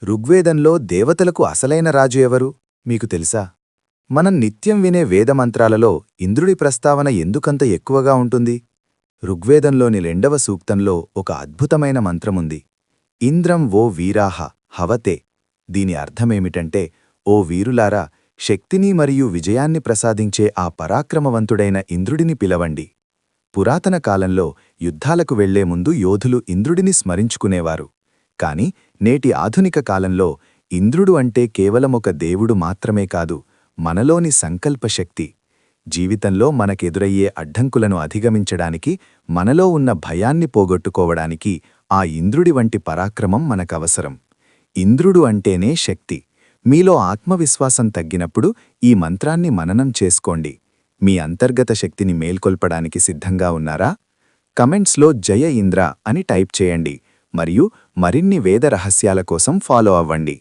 ఋగ్వేదంలో దేవతలకు అసలైన రాజు ఎవరు మీకు తెలుసా? మనం నిత్యం వినే వేదమంత్రాలలో ఇంద్రుడి ప్రస్తావన ఎందుకంత ఎక్కువగా ఉంటుంది? ఋగ్వేదంలోని 2వ సూక్తంలో ఒక అద్భుతమైన మంత్రముంది. ఇంద్రం ఓ వీరాహ హవతే. దీని అర్థమేమిటంటే, ఓ వీరులారా, శక్తిని మరియు విజయాన్ని ప్రసాదించే ఆ పరాక్రమవంతుడైన ఇంద్రుడిని పిలవండి. పురాతన కాలంలో యుద్ధాలకు వెళ్లే ముందు యోధులు ఇంద్రుడిని స్మరించుకునేవారు. కాని నేటి ఆధునిక కాలంలో ఇంద్రుడు అంటే కేవలమొక దేవుడు మాత్రమే కాదు, మనలోని సంకల్పశక్తి. జీవితంలో మనకెదురయ్యే అడ్డంకులను అధిగమించడానికి, మనలో ఉన్న భయాన్ని పోగొట్టుకోవడానికి ఆ ఇంద్రుడి వంటి పరాక్రమం మనకవసరం. ఇంద్రుడు అంటేనే శక్తి. మీలో ఆత్మవిశ్వాసం తగ్గినప్పుడు ఈ మంత్రాన్ని మననం చేసుకోండి. మీ అంతర్గత శక్తిని మేల్కొల్పడానికి సిద్ధంగా ఉన్నారా? కమెంట్స్లో జయ ఇంద్ర అని టైప్ చేయండి మరియు మరిన్ని వేద రహస్యాల కోసం ఫాలో అవ్వండి.